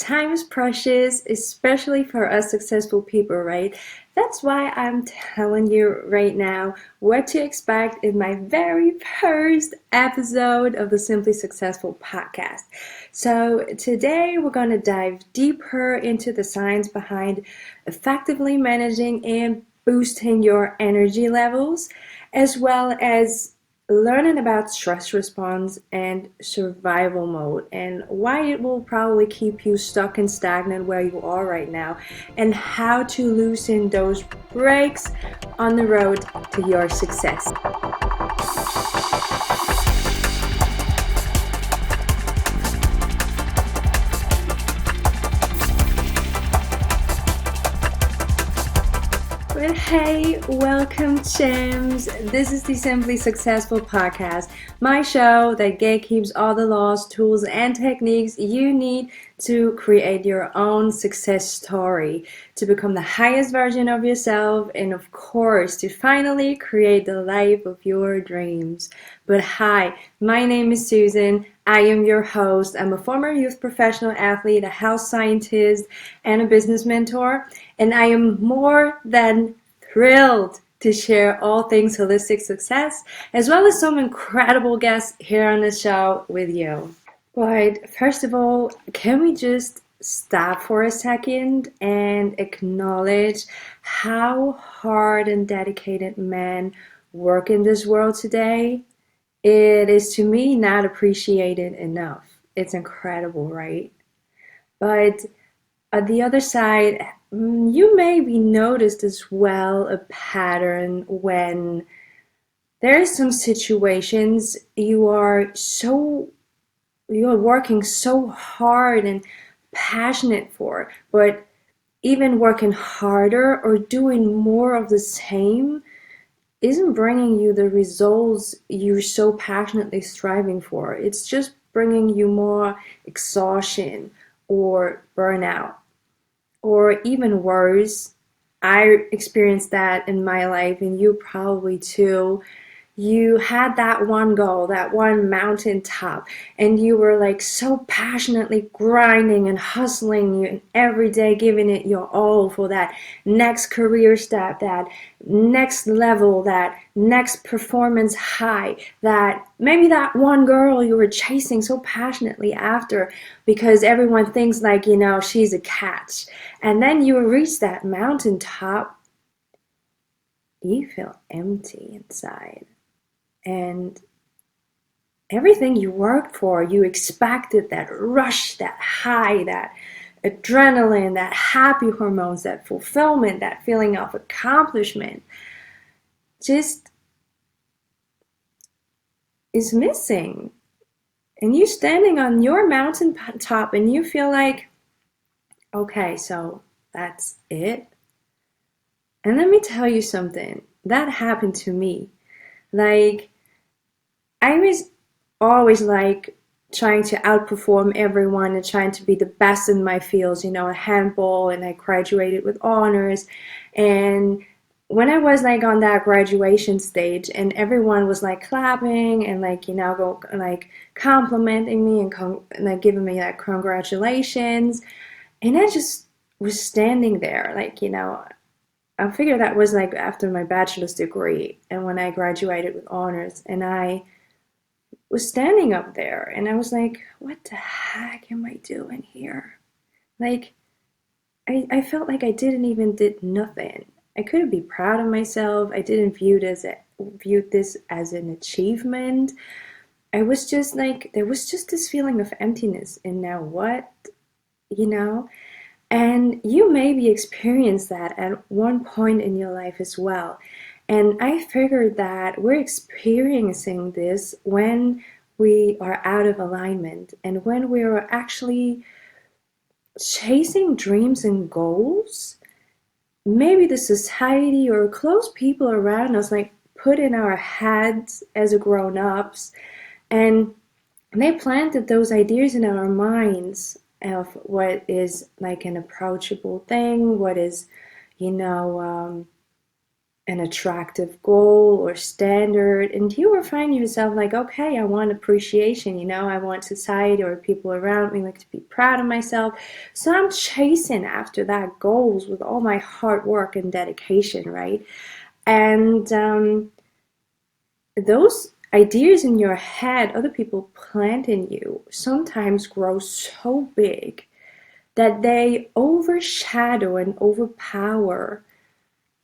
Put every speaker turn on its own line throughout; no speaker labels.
time is precious, especially for us successful people, right? That's why I'm telling you right now what to expect in my very first episode of the Simply Successful podcast. So, today we're going to dive deeper into the science behind effectively managing and boosting your energy levels, as well as learning about stress response and survival mode and why it will probably keep you stuck and stagnant where you are right now, and how to loosen those brakes on the road to your success. But hey, welcome, champs. This is the Simply Successful Podcast, my show that gatekeeps all the laws, tools, and techniques you need to create your own success story, to become the highest version of yourself, and of course, to finally create the life of your dreams. But hi, my name is Susan. I am your host. I'm a former youth professional athlete, a health scientist, and a business mentor. And I am more than thrilled to share all things holistic success, as well as some incredible guests here on the show with you. But first of all, can we just stop for a second and acknowledge how hard and dedicated men work in this world today? It is, to me, not appreciated enough. It's incredible, right? But on the other side, you may be noticed as well a pattern when there are some situations you're working so hard and passionate for, but even working harder or doing more of the same isn't bringing you the results you're so passionately striving for. It's just bringing you more exhaustion or burnout. Or even worse, I experienced that in my life, and you probably too. You had that one goal, that one mountaintop, and you were like so passionately grinding and hustling you every day, giving it your all for that next career step, that next level, that next performance high, that maybe that one girl you were chasing so passionately after because everyone thinks like, she's a catch. And then you reach that mountaintop, you feel empty inside. And everything you worked for, you expected, that rush, that high, that adrenaline, that happy hormones, that fulfillment, that feeling of accomplishment, just is missing. And you standing on your mountain top and you feel like, okay, so that's it. And let me tell you something. That happened to me. Like, I was always like trying to outperform everyone and trying to be the best in my fields, handball, and I graduated with honors. And when I was like on that graduation stage and everyone was like clapping and like, complimenting me and like giving me like congratulations. And I just was standing there like, I figured that was like after my bachelor's degree and when I graduated with honors, and I was standing up there and I was like, what the heck am I doing here? Like, I felt like I did nothing. I couldn't be proud of myself. I didn't view this as an achievement. I was just like, there was just this feeling of emptiness, and now what? And you maybe experienced that at one point in your life as well. And I figured that we're experiencing this when we are out of alignment and when we are actually chasing dreams and goals. Maybe the society or close people around us like put in our heads as grown-ups, and they planted those ideas in our minds of what is like an approachable thing, what is, an attractive goal or standard, and you will find yourself like, okay, I want appreciation, I want society or people around me like to be proud of myself. So I'm chasing after that goals with all my hard work and dedication, right? And those ideas in your head, other people plant in you, sometimes grow so big that they overshadow and overpower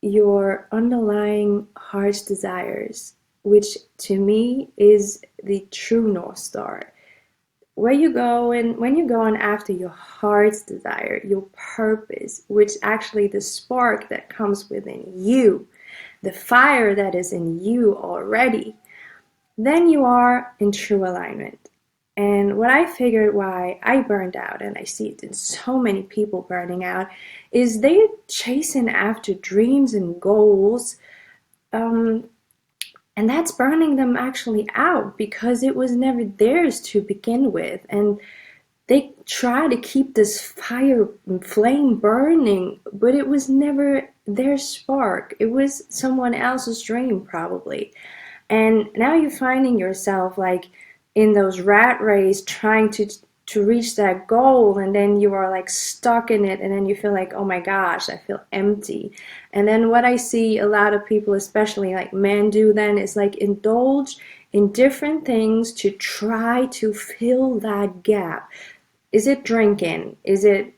your underlying heart's desires, which to me is the true North Star. Where you go and when you go on after your heart's desire, your purpose, which actually the spark that comes within you, the fire that is in you already, then you are in true alignment. And what I figured why I burned out, and I see it in so many people burning out, is they chasing after dreams and goals, and that's burning them actually out because it was never theirs to begin with. And they try to keep this fire flame burning, but it was never their spark. It was someone else's dream, probably. And now you're finding yourself like in those rat race trying to reach that goal, and then you are like stuck in it, and then you feel like, oh my gosh, I feel empty. And then what I see a lot of people, especially like men, do then is like indulge in different things to try to fill that gap. Is it drinking? Is it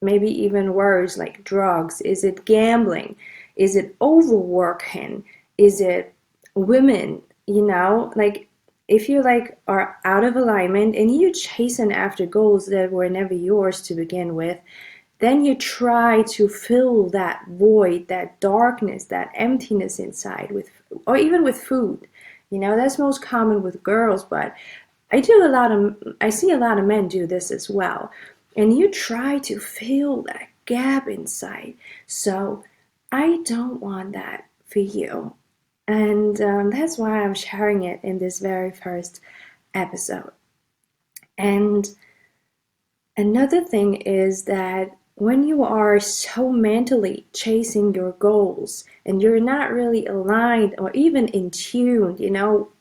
maybe even worse, like drugs? Is it gambling? Is it overworking? Is it women? Like if you like are out of alignment and you chasing after goals that were never yours to begin with, then you try to fill that void, that darkness, that emptiness inside with, or even with food. That's most common with girls, but I see a lot of men do this as well. And you try to fill that gap inside. So I don't want that for you. And that's why I'm sharing it in this very first episode. And another thing is that when you are so mentally chasing your goals and you're not really aligned or even in tune,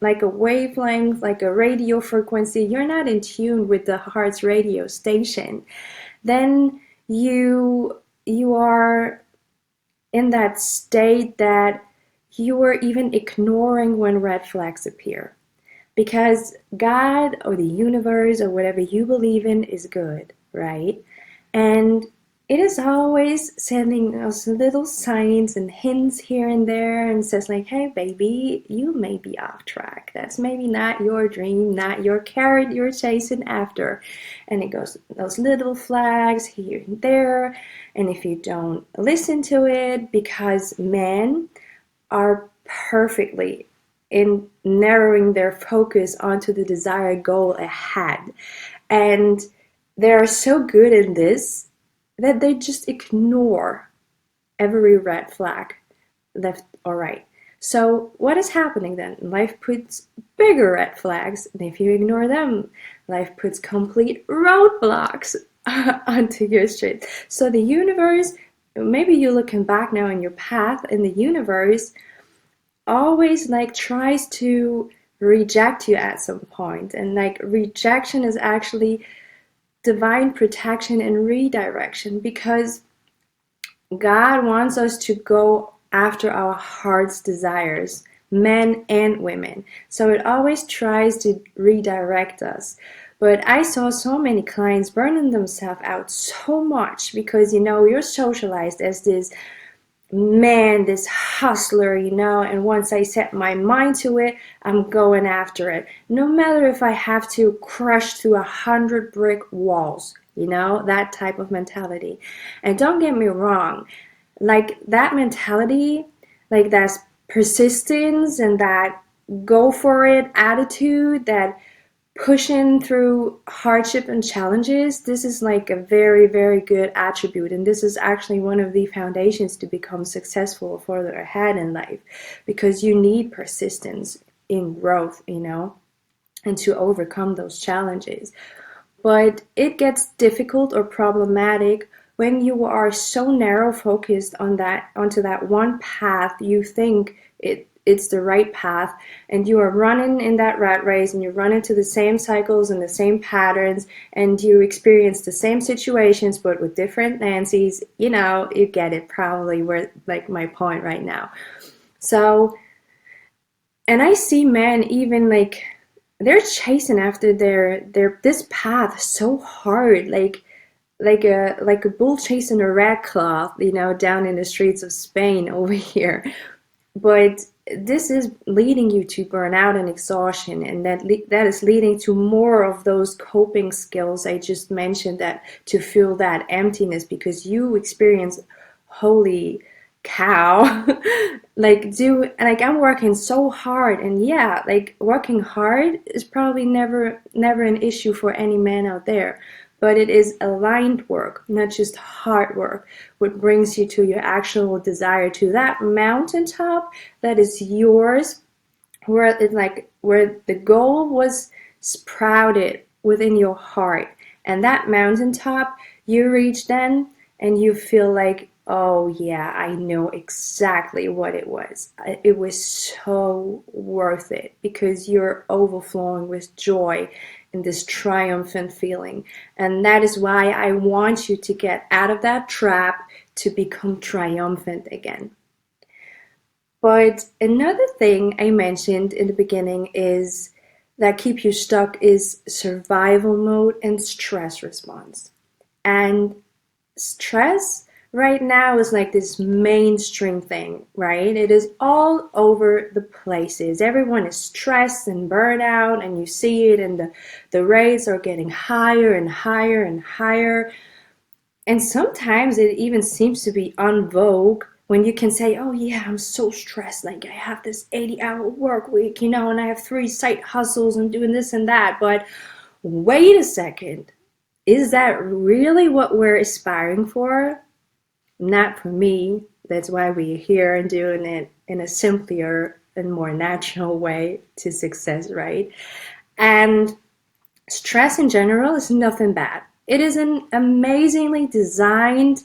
like a wavelength, like a radio frequency, you're not in tune with the heart's radio station, then you are in that state that you are even ignoring when red flags appear. Because God or the universe or whatever you believe in is good, right? And it is always sending us little signs and hints here and there and says like, hey baby, you may be off track. That's maybe not your dream, not your carrot you're chasing after. And it goes those little flags here and there. And if you don't listen to it, because men are perfectly in narrowing their focus onto the desired goal ahead. And they are so good in this that they just ignore every red flag, left or right. So what is happening then? Life puts bigger red flags, and if you ignore them, life puts complete roadblocks onto your street. So the universe, maybe you're looking back now in your path, and the universe always like tries to reject you at some point. And like rejection is actually divine protection and redirection, because God wants us to go after our heart's desires, men and women. So it always tries to redirect us. But I saw so many clients burning themselves out so much because, you're socialized as this man, this hustler, and once I set my mind to it, I'm going after it. No matter if I have to crush through 100 brick walls, that type of mentality. And don't get me wrong, like that mentality, like that's persistence and that go for it attitude, that pushing through hardship and challenges, this is like a very, very good attribute. And this is actually one of the foundations to become successful further ahead in life, because you need persistence in growth, and to overcome those challenges. But it gets difficult or problematic when you are so narrow focused onto that one path, you think it's the right path, and you are running in that rat race, and you run into the same cycles and the same patterns, and you experience the same situations but with different Nancys. You get it probably, where like my point right now. So, and I see men even like they're chasing after their this path so hard, like a bull chasing a rat cloth, down in the streets of Spain over here. But this is leading you to burnout and exhaustion, and that is leading to more of those coping skills I just mentioned, that to fill that emptiness, because you experience, holy cow, I'm working so hard. And yeah, like working hard is probably never an issue for any man out there, but it is aligned work, not just hard work, what brings you to your actual desire, to that mountaintop that is yours, where the goal was sprouted within your heart. And that mountaintop you reach then, and you feel like, oh yeah, I know exactly what it was. It was so worth it, because you're overflowing with joy and this triumphant feeling. And that is why I want you to get out of that trap to become triumphant again. But another thing I mentioned in the beginning is that keep you stuck is survival mode and stress response. And stress right now is like this mainstream thing, right? It is all over the places. Everyone is stressed and burned out, and you see it, and the rates are getting higher and higher and higher. And sometimes it even seems to be en vogue when you can say, oh yeah, I'm so stressed, like I have this 80-hour work week, and I have 3 side hustles and doing this and that. But wait a second, is that really what we're aspiring for? Not for me. That's why we're here and doing it in a simpler and more natural way to success, right? And stress in general is nothing bad. It is an amazingly designed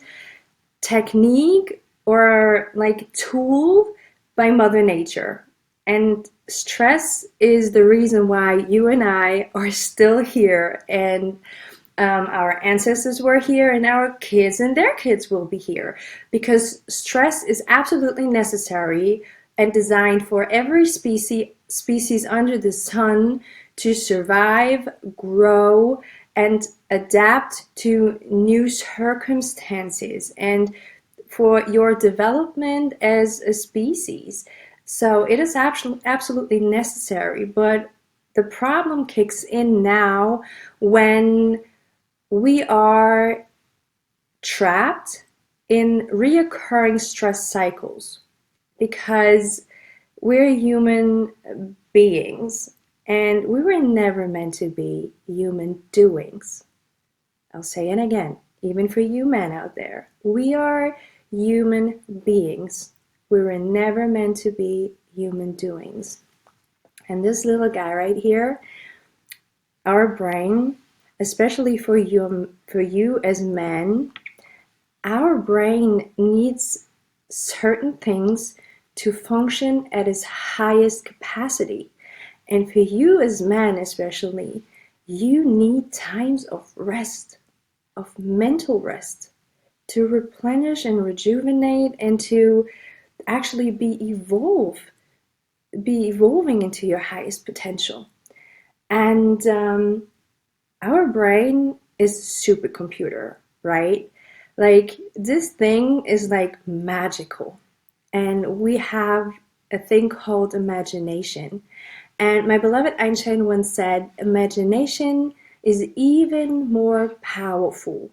technique or like tool by Mother Nature. And stress is the reason why you and I are still here, and our ancestors were here, and our kids and their kids will be here, because stress is absolutely necessary and designed for every species under the sun to survive, grow, and adapt to new circumstances, and for your development as a species. So it is absolutely necessary. But the problem kicks in now when we are trapped in reoccurring stress cycles, because we're human beings, and we were never meant to be human doings. I'll say it again, even for you men out there. We are human beings. We were never meant to be human doings. And this little guy right here, our brain, especially for you as men, our brain needs certain things to function at its highest capacity. And for you as men especially, you need times of rest, of mental rest, to replenish and rejuvenate, and to actually be evolving into your highest potential. And our brain is a supercomputer, right? Like, this thing is like magical. And we have a thing called imagination. And my beloved Einstein once said, imagination is even more powerful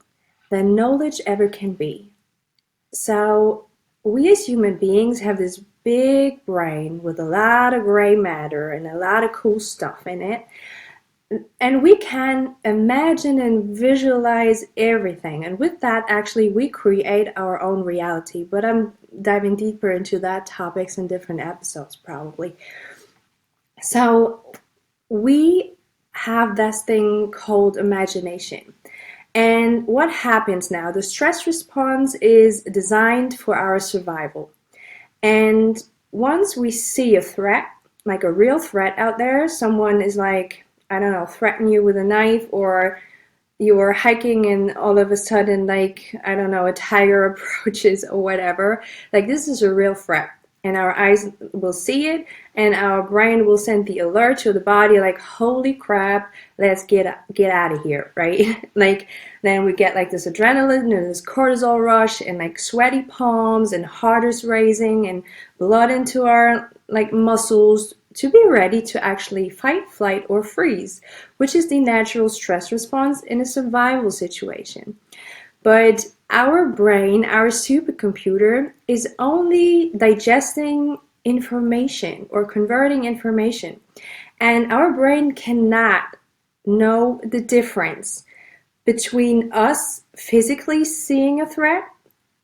than knowledge ever can be. So we as human beings have this big brain with a lot of gray matter and a lot of cool stuff in it. And we can imagine and visualize everything. And with that, actually, we create our own reality. But I'm diving deeper into that topics in different episodes, probably. So we have this thing called imagination. And what happens now? The stress response is designed for our survival. And once we see a threat, like a real threat out there, someone is like, I don't know, threaten you with a knife, or you are hiking and all of a sudden, like, I don't know, a tiger approaches or whatever. Like, this is a real threat. And our eyes will see it, and our brain will send the alert to the body, like, holy crap, let's get out of here, right? Like, then we get like this adrenaline and this cortisol rush, and like sweaty palms and heart is racing and blood into our like muscles, to be ready to actually fight, flight, or freeze, which is the natural stress response in a survival situation. But our brain, our supercomputer, is only digesting information or converting information. And our brain cannot know the difference between us physically seeing a threat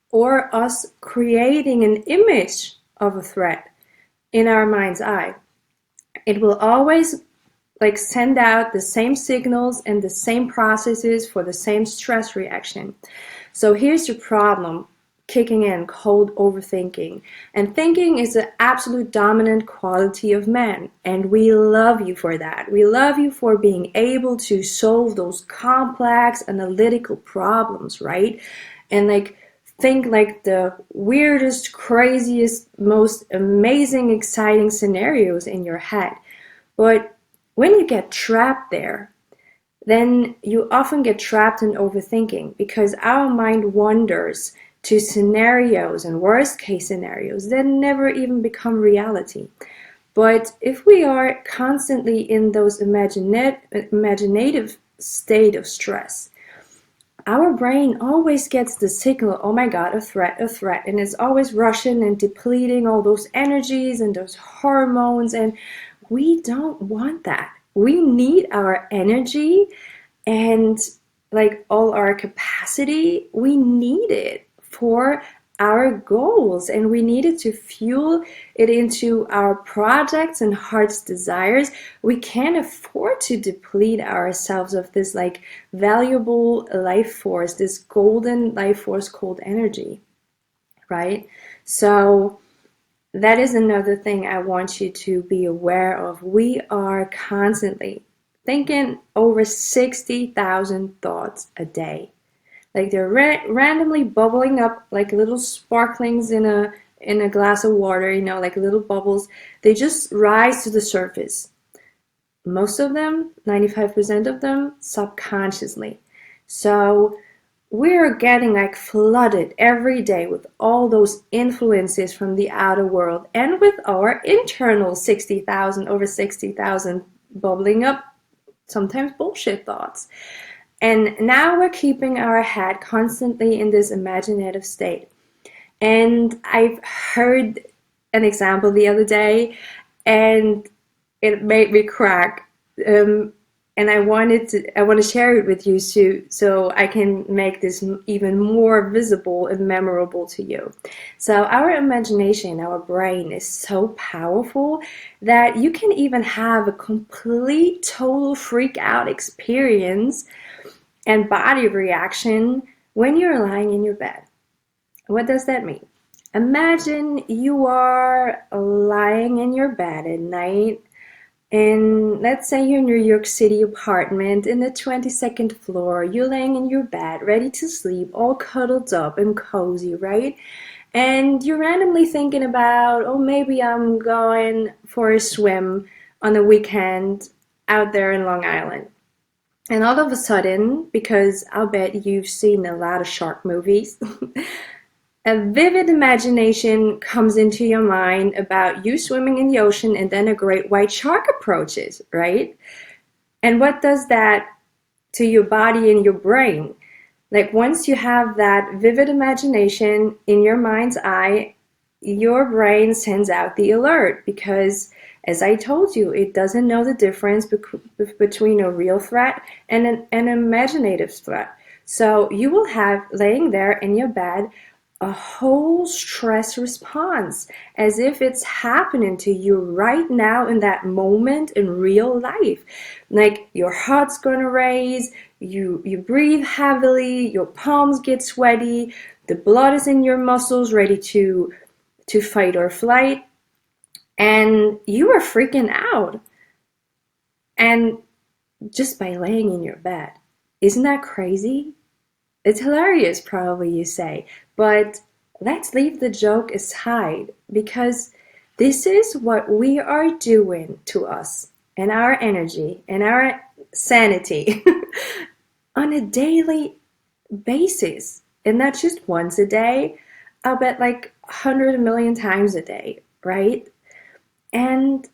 or us creating an image of a threat in our mind's eye. It will always like send out the same signals and the same processes for the same stress reaction. So here's the problem kicking in, called overthinking. And thinking is the absolute dominant quality of man. And we love you for that. We love you for being able to solve those complex analytical problems, right? And like think like the weirdest, craziest, most amazing, exciting scenarios in your head. But when you get trapped there, then you often get trapped in overthinking, because our mind wanders to scenarios and worst case scenarios that never even become reality. But if we are constantly in those imaginative state of stress, our brain always gets the signal, oh my God, a threat, and it's always rushing and depleting all those energies and those hormones, and we don't want that. We need our energy and like all our capacity. We need it for our goals, and we needed to fuel it into our projects and heart's desires. We can't afford to deplete ourselves of this like valuable life force, this golden life force called energy, right? So that is another thing I want you to be aware of. We are constantly thinking over 60,000 thoughts a day. Like they're randomly bubbling up like little sparklings in a glass of water, you know, like little bubbles. They just rise to the surface. Most of them, 95% of them, subconsciously. So we're getting like flooded every day with all those influences from the outer world, and with our internal over 60,000 bubbling up, sometimes bullshit thoughts. And now we're keeping our head constantly in this imaginative state. And I've heard an example the other day, and it made me crack. And I want to share it with you so I can make this even more visible and memorable to you. So our imagination, our brain is so powerful that you can even have a complete total freak out experience and body reaction when you're lying in your bed. What does that mean? Imagine you are lying in your bed at night, and let's say you're in your New York City apartment in the 22nd floor. You're laying in your bed, ready to sleep, all cuddled up and cozy, right? And you're randomly thinking about, oh, maybe I'm going for a swim on the weekend out there in Long Island. And all of a sudden, because I'll bet you've seen a lot of shark movies, a vivid imagination comes into your mind about you swimming in the ocean, and then a great white shark approaches, right? And what does that to your body and your brain? Like once you have that vivid imagination in your mind's eye, your brain sends out the alert, because as I told you, it doesn't know the difference between a real threat and an imaginative threat. So you will have, laying there in your bed, a whole stress response as if it's happening to you right now in that moment in real life. Like your heart's gonna race, you breathe heavily, your palms get sweaty, the blood is in your muscles ready to fight or flight, and you are freaking out. And just by laying in your bed. Isn't that crazy? It's hilarious, probably you say, but let's leave the joke aside because this is what we are doing to us and our energy and our sanity on a daily basis. And not just once a day, I'll bet like 100 million times a day, right? And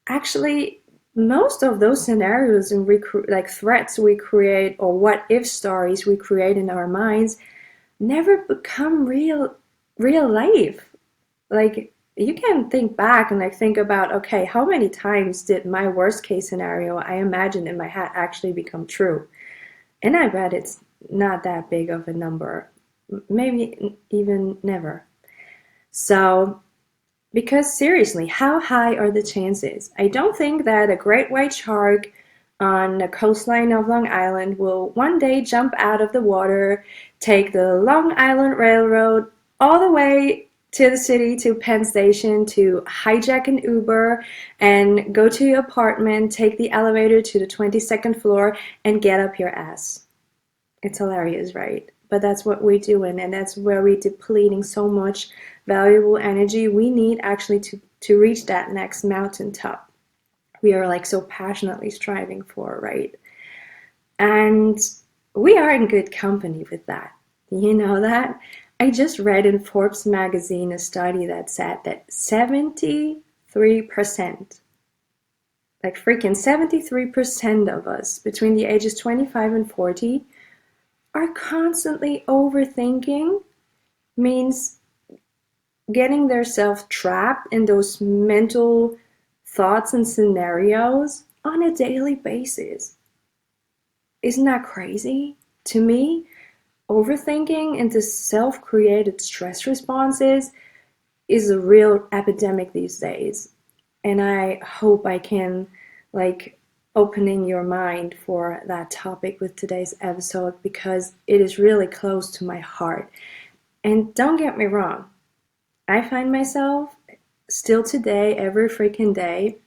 actually, most of those scenarios and like threats we create or what if stories we create in our minds never become real life. Like you can think back and like think about, okay, how many times did my worst case scenario I imagined in my head actually become true? And I bet it's not that big of a number, maybe even never. So because seriously, how high are the chances? I don't think that a great white shark on the coastline of Long Island will one day jump out of the water, take the Long Island Railroad all the way to the city, to Penn Station, to hijack an Uber and go to your apartment, take the elevator to the 22nd floor and get up your ass. It's hilarious, right? But that's what we're doing, and that's where we're depleting so much valuable energy we need actually to reach that next mountaintop we are like so passionately striving for, right? And we are in good company with that. You know that? I just read in Forbes magazine a study that said that 73%, like freaking 73% of us between the ages 25 and 40 are constantly overthinking, means getting themselves trapped in those mental thoughts and scenarios on a daily basis. Isn't that crazy? To me, overthinking into self-created stress responses is a real epidemic these days. And I hope I can like opening your mind for that topic with today's episode because it is really close to my heart. And don't get me wrong, I find myself still today, every freaking day,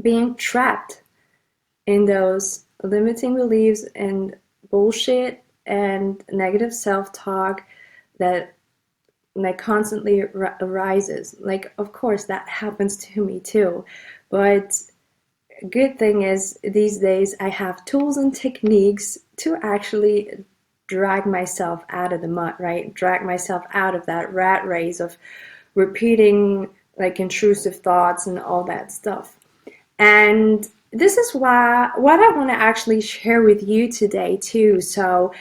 being trapped in those limiting beliefs and bullshit and negative self-talk that like constantly arises. Like, of course, that happens to me too. But good thing is these days I have tools and techniques to actually drag myself out of the mud, right? Drag myself out of that rat race of repeating like intrusive thoughts and all that stuff. And this is why what I want to actually share with you today too. So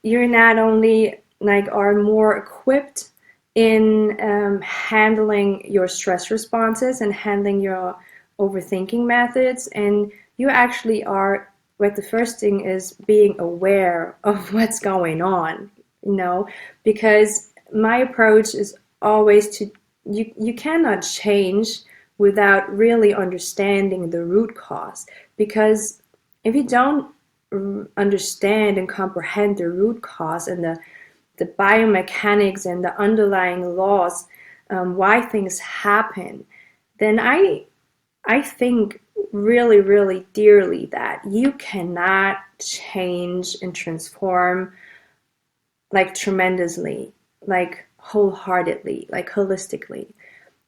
you're not only like are more equipped in handling your stress responses and handling your overthinking methods, and you actually are like the first thing is being aware of what's going on, you know, because my approach is always to you cannot change without really understanding the root cause, because if you don't understand and comprehend the root cause and the biomechanics and the underlying laws, why things happen, then I think really, really dearly that you cannot change and transform like tremendously, like wholeheartedly, like holistically.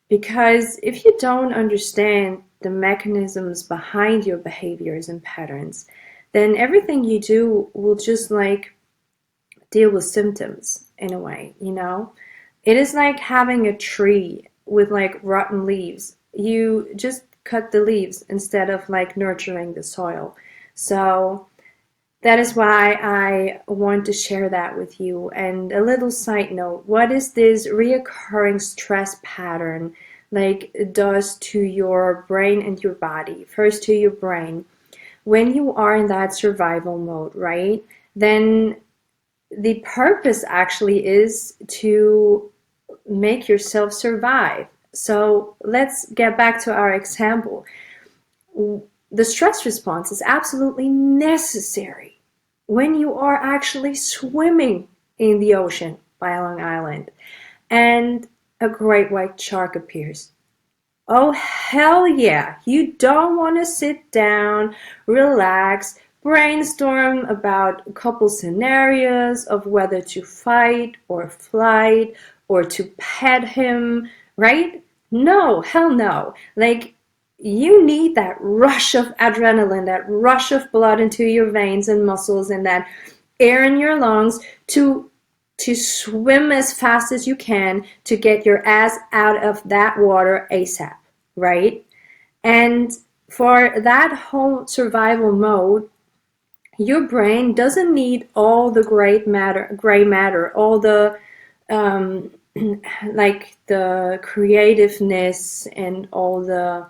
Because if you don't understand the mechanisms behind your behaviors and patterns, then everything you do will just like deal with symptoms in a way, you know? It is like having a tree with like rotten leaves. You just cut the leaves instead of like nurturing the soil. So that is why I want to share that with you. And a little side note, what is this reoccurring stress pattern like does to your brain and your body? First to your brain. When you are in that survival mode, right? Then the purpose actually is to make yourself survive. So let's get back to our example. The stress response is absolutely necessary when you are actually swimming in the ocean by Long Island and a great white shark appears. Oh, hell yeah. You don't want to sit down, relax, brainstorm about a couple scenarios of whether to fight or flight or to pet him, right? No, hell no. Like, you need that rush of adrenaline, that rush of blood into your veins and muscles, and that air in your lungs to swim as fast as you can to get your ass out of that water ASAP, right? And for that whole survival mode, your brain doesn't need all the gray matter, all the like the creativeness and all the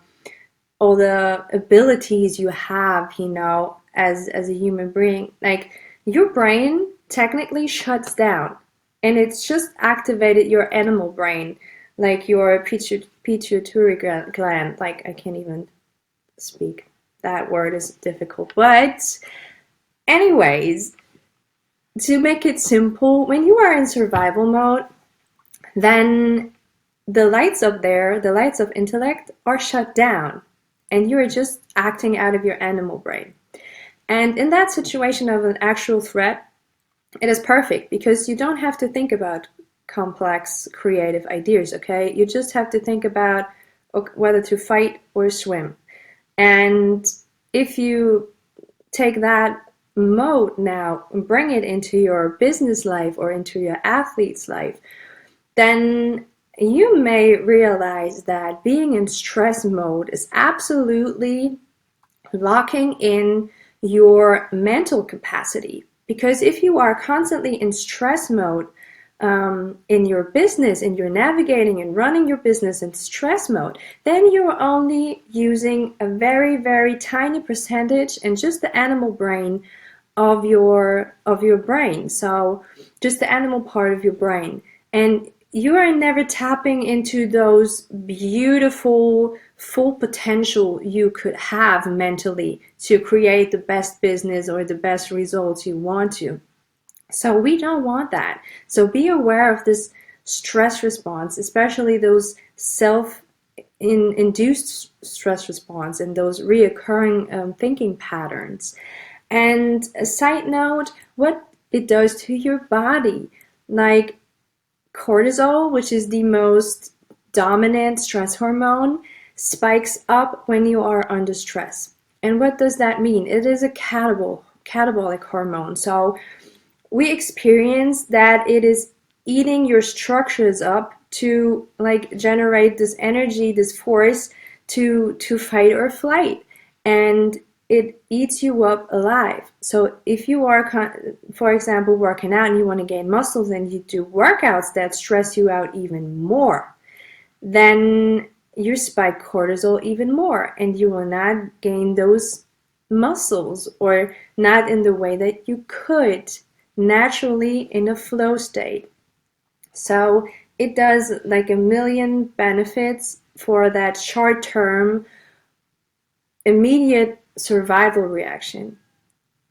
abilities you have, as a human being. Like, your brain technically shuts down, and it's just activated your animal brain, like your pituitary gland. Like, I can't even speak. That word is difficult. But anyways, to make it simple, when you are in survival mode, then the lights up there, the lights of intellect, are shut down, and you're just acting out of your animal brain. And in that situation of an actual threat, it is perfect because you don't have to think about complex creative ideas, okay? You just have to think about whether to fight or swim. And if you take that mode now and bring it into your business life or into your athlete's life, then you may realize that being in stress mode is absolutely locking in your mental capacity. Because if you are constantly in stress mode in your business, and you're navigating and running your business in stress mode, then you're only using a very, very tiny percentage and just the animal brain of your brain. So just the animal part of your brain. And you are never tapping into those beautiful full potential you could have mentally to create the best business or the best results you want to. So we don't want that. So be aware of this stress response, especially those self-induced stress response and those reoccurring thinking patterns. And a side note, what it does to your body, like cortisol, which is the most dominant stress hormone, spikes up when you are under stress. And what does that mean? It is a catabolic hormone. So we experience that it is eating your structures up to like generate this energy, this force to fight or flight. And it eats you up alive. So if you are, for example, working out and you want to gain muscles and you do workouts that stress you out even more, then you spike cortisol even more and you will not gain those muscles, or not in the way that you could naturally in a flow state. So it does like a million benefits for that short-term, immediate survival reaction.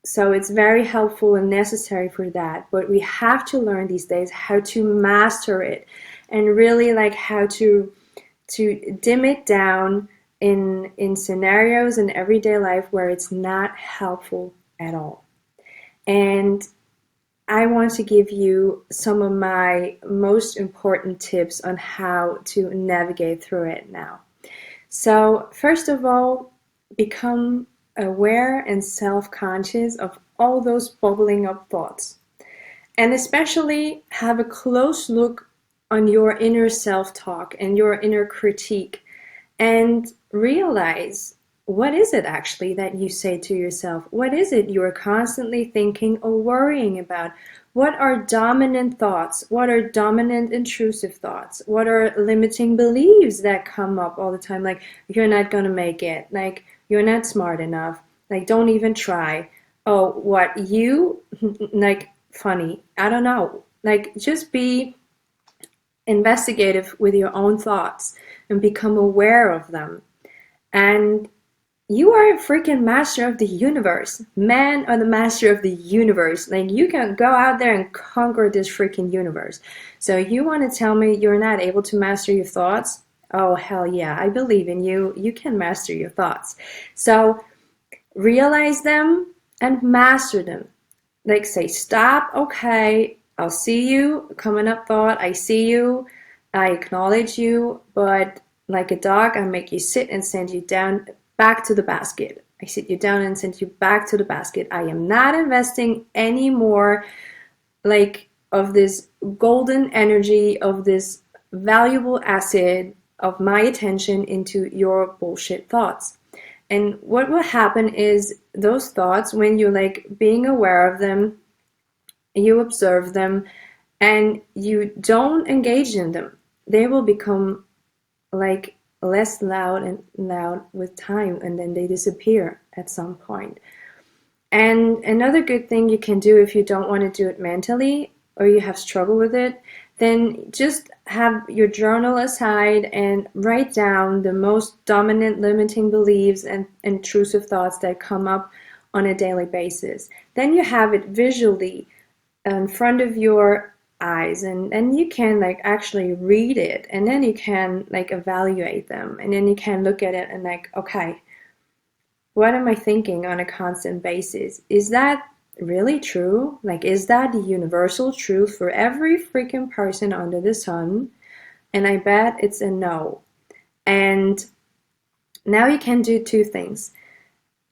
So it's very helpful and necessary for that. But we have to learn these days how to master it and really like how to dim it down in scenarios in everyday life where it's not helpful at all. And I want to give you some of my most important tips on how to navigate through it now. So first of all, become aware and self-conscious of all those bubbling up thoughts. And especially have a close look on your inner self-talk and your inner critique, and realize, what is it actually that you say to yourself? What is it you're constantly thinking or worrying about? What are dominant thoughts? What are dominant intrusive thoughts? What are limiting beliefs that come up all the time? Like, you're not gonna make it. Like, you're not smart enough. Like, don't even try. Oh, what, you? Like, funny. I don't know. Like, just be investigative with your own thoughts and become aware of them. And you are a freaking master of the universe. Men are the master of the universe. Like, you can go out there and conquer this freaking universe. So you want to tell me you're not able to master your thoughts? Oh, hell yeah, I believe in you. You can master your thoughts. So realize them and master them. Like, say, stop, okay, I'll see you, coming up thought, I see you, I acknowledge you, but like a dog, I make you sit and send you down back to the basket. I sit you down and send you back to the basket. I am not investing any more like of this golden energy, of this valuable asset of my attention into your bullshit thoughts. And what will happen is those thoughts, when you're like being aware of them, you observe them, and you don't engage in them, they will become like less loud and loud with time, and then they disappear at some point. And another good thing you can do if you don't want to do it mentally or you have struggle with it, then just have your journal aside and write down the most dominant limiting beliefs and intrusive thoughts that come up on a daily basis. Then you have it visually in front of your eyes, and you can like actually read it, and then you can like evaluate them, and then you can look at it and like, okay, what am I thinking on a constant basis? Is that really true? Like, is that the universal truth for every freaking person under the sun? And I bet it's a no. And now you can do two things.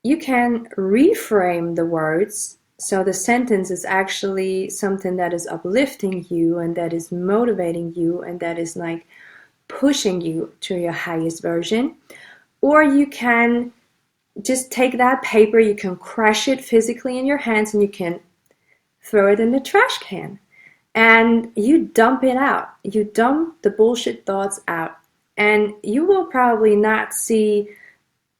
You can reframe the words, so the sentence is actually something that is uplifting you and that is motivating you and that is like pushing you to your highest version. Or you can just take that paper, you can crush it physically in your hands, and you can throw it in the trash can. And you dump it out. You dump the bullshit thoughts out. And you will probably not see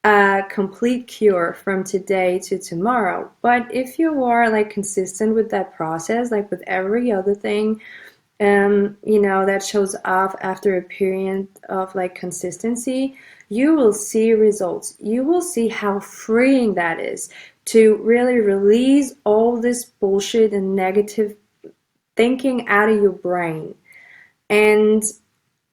a complete cure from today to tomorrow. But if you are like consistent with that process, like with every other thing, that shows off after a period of like consistency, you will see results. You will see how freeing that is to really release all this bullshit and negative thinking out of your brain. And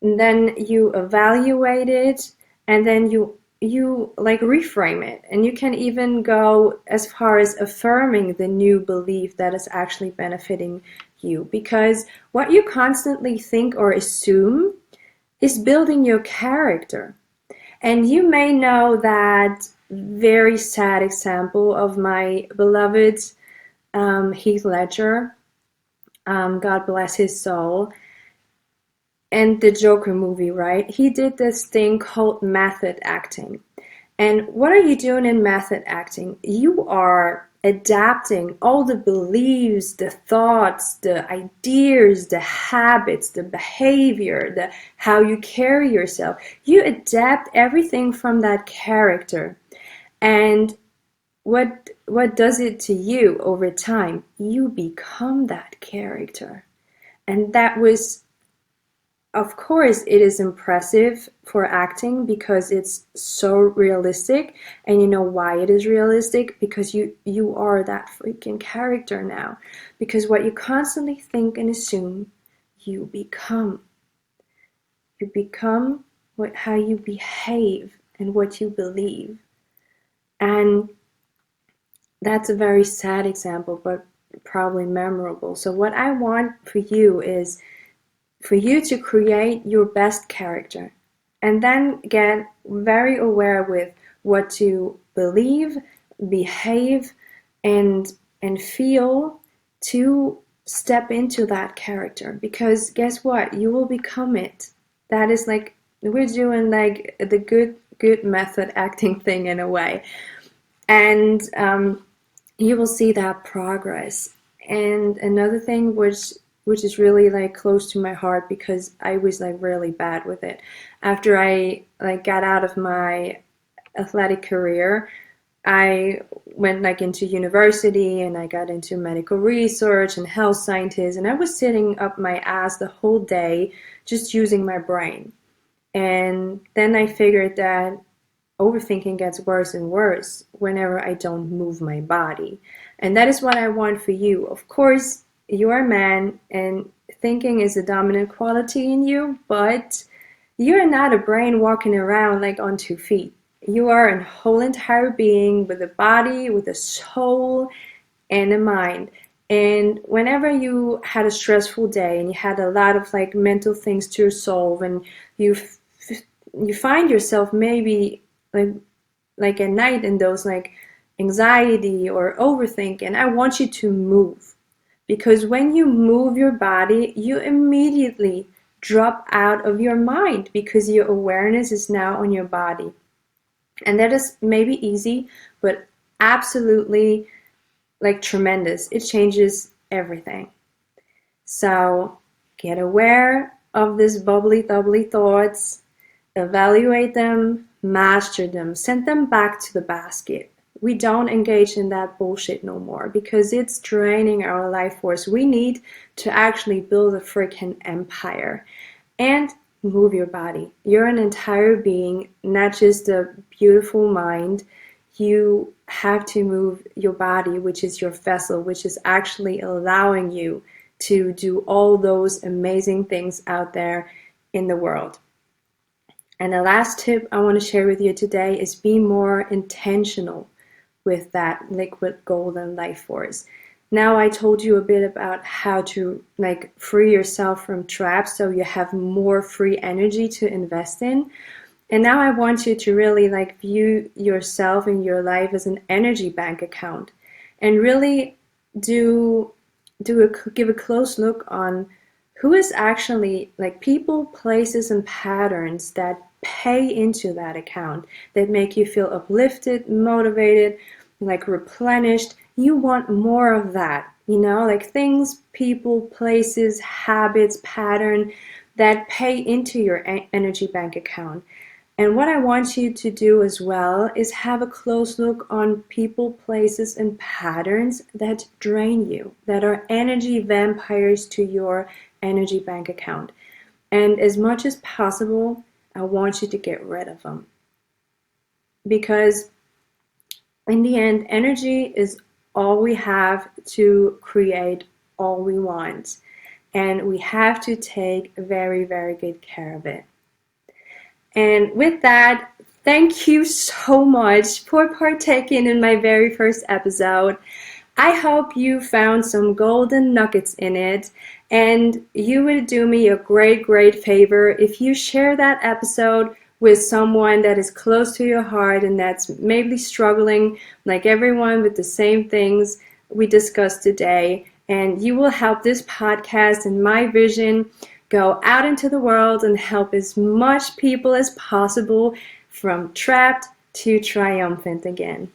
then you evaluate it, and then you like reframe it, and you can even go as far as affirming the new belief that is actually benefiting you, because what you constantly think or assume is building your character. And you may know that very sad example of my beloved Heath Ledger, God bless his soul, and the Joker movie, right? He did this thing called method acting. And what are you doing in method acting? You are adapting all the beliefs, the thoughts, the ideas, the habits, the behavior, the how you carry yourself. You adapt everything from that character. And what does it to you over time? You become that character. And that was, of course, it is impressive for acting because it's so realistic. And you know why it is realistic? Because you are that freaking character now. Because what you constantly think and assume, you become. You become how you behave and what you believe. And that's a very sad example, but probably memorable. So what I want for you is for you to create your best character, and then get very aware with what to believe, behave, and feel to step into that character. Because guess what? You will become it. That is like, we're doing like the good method acting thing in a way. And you will see that progress. And another thing which is really like close to my heart, because I was like really bad with it. After I like got out of my athletic career, I went like into university and I got into medical research and health scientists, and I was sitting up my ass the whole day just using my brain. And then I figured that overthinking gets worse and worse whenever I don't move my body. And that is what I want for you. Of course, you are a man and thinking is a dominant quality in you, but you're not a brain walking around like on 2 feet. You are a whole entire being with a body, with a soul, and a mind. And whenever you had a stressful day and you had a lot of like mental things to solve, and you find yourself maybe like at night in those like anxiety or overthinking, I want you to move. Because when you move your body, you immediately drop out of your mind because your awareness is now on your body. And that is maybe easy, but absolutely like tremendous. It changes everything. So get aware of these bubbly, thubbly thoughts, evaluate them, master them, send them back to the basket. We don't engage in that bullshit no more because it's draining our life force. We need to actually build a freaking empire. And move your body. You're an entire being, not just a beautiful mind. You have to move your body, which is your vessel, which is actually allowing you to do all those amazing things out there in the world. And the last tip I want to share with you today is be more intentional with that liquid golden life force. Now I told you a bit about how to like free yourself from traps so you have more free energy to invest in. And now I want you to really like view yourself and your life as an energy bank account and really give a close look on who is actually like people, places, and patterns that pay into that account that make you feel uplifted, motivated, like replenished. You want more of that, like things, people, places, habits, pattern that pay into your energy bank account. And what I want you to do as well is have a close look on people, places, and patterns that drain you, that are energy vampires to your energy bank account. And as much as possible, I want you to get rid of them. Because in the end, energy is all we have to create all we want. And we have to take very, very good care of it. And with that, thank you so much for partaking in my very first episode. I hope you found some golden nuggets in it, and you would do me a great, great favor if you share that episode with someone that is close to your heart and that's maybe struggling like everyone with the same things we discussed today. And you will help this podcast and my vision go out into the world and help as much people as possible from trapped to triumphant again.